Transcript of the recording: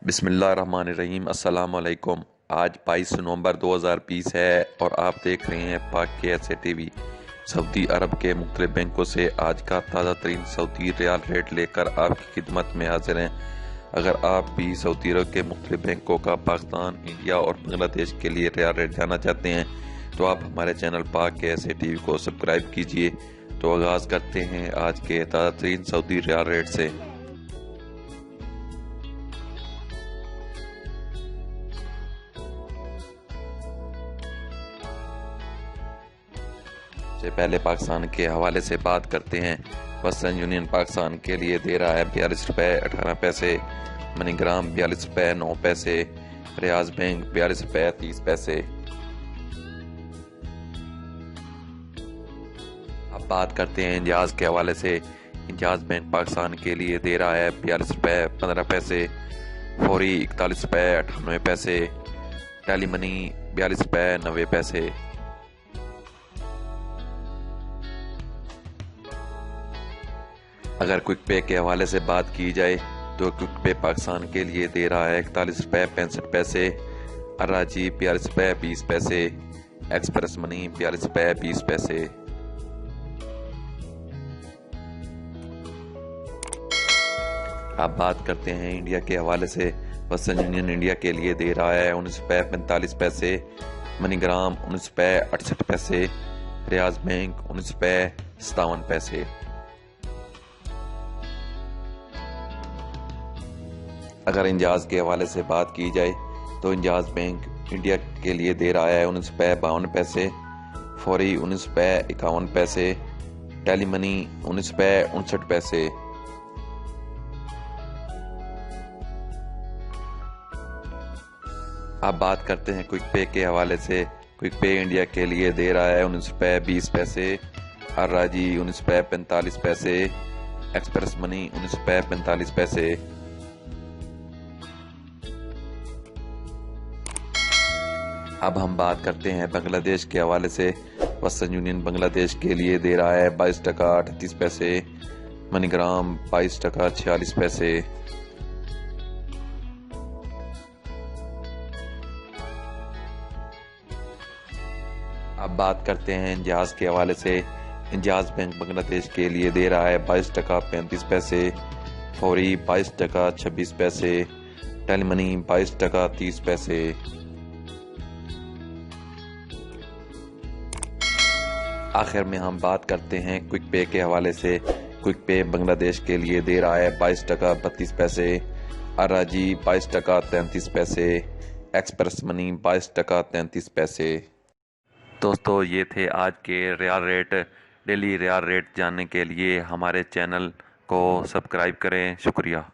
बिस्मिल्लाहिर्रहमानिर्रहीम अस्सलाम वालेकुम। आज 22 नवंबर 2020 है और आप देख रहे हैं पाक के ऐसे टीवी। सऊदी अरब के मुख्तलिफ बैंकों से आज का ताज़ा तरीन सऊदी रियाल रेट लेकर आपकी खिदमत में हाजिर हैं। अगर आप भी सऊदी अरब के मुख्तलिफ बैंकों का पाकिस्तान, इंडिया और बांग्लादेश के लिए रियाल रेट जानना चाहते हैं तो आप हमारे चैनल पाक के ऐसे टीवी को सब्सक्राइब कीजिए। तो आगाज़ करते हैं आज के ताज़ा तरीन सऊदी रियाल रेट से। से पहले पाकिस्तान के हवाले से बात करते हैं। वेस्टर्न यूनियन पाकिस्तान के लिए दे रहा है 42 रुपये 18 पैसे, मनीग्राम 42 रुपये 9 पैसे, रियाज बैंक 42 रुपये 30 पैसे। अब बात करते हैं इंजाज के हवाले से। इंजाज बैंक पाकिस्तान के लिए दे रहा है 42 रुपये 15 पैसे, फौरी 41 रुपये 98 पैसे, टेली मनी 42 रुपये 90 पैसे। अगर क्विक पे के हवाले से बात की जाए तो क्विक पे पाकिस्तान के लिए दे रहा है 41 रुपये 65 पैसे, अराजी 42 रुपये 20 पैसे, एक्सप्रेस मनी 42 रुपये 20 पैसे। अब बात करते हैं इंडिया के हवाले से। वेस्टर्न यूनियन इंडिया के लिए दे रहा है 19 रुपये 45 पैसे, मनीग्राम 19 रुपये 68 पैसे, रियाज बैंक 19 रुपये 57 पैसे। अगर इंजाज के हवाले से बात की जाए तो इंजाज बैंक इंडिया के लिए दे रहा है 19 रुपये 52 पैसे, फौरी 19 रुपये 51 पैसे, टेली मनी 19 रुपये 59 पैसे। अब बात करते हैं क्विक पे के हवाले से। क्विक पे इंडिया के लिए दे रहा है 19 रुपये 20 पैसे, अर्राजी 19 रुपये 45 पैसे, एक्सप्रेस मनी 19 रुपये 45 पैसे। अब हम बात करते हैं बांग्लादेश के हवाले से। वेस्टर्न यूनियन बांग्लादेश के लिए दे रहा है 22 टका 38 पैसे, मनीग्राम 22 टका 46 पैसे। अब बात करते हैं इंजाज के हवाले से। इंजाज बैंक बांग्लादेश के लिए दे रहा है 22 टका 35 पैसे, फौरी 22 टका 26 पैसे, टेली मनी 22 टका 30 पैसे। आखिर में हम बात करते हैं क्विक पे के हवाले से। क्विक पे बांग्लादेश के लिए दे रहा है 22 टका 32 पैसे, अराजी 22 टका 33 पैसे, एक्सप्रेस मनी 22 टका 33 पैसे। दोस्तों, ये थे आज के riyal rate. Daily riyal rate जानने के लिए हमारे चैनल को सब्सक्राइब करें। शुक्रिया।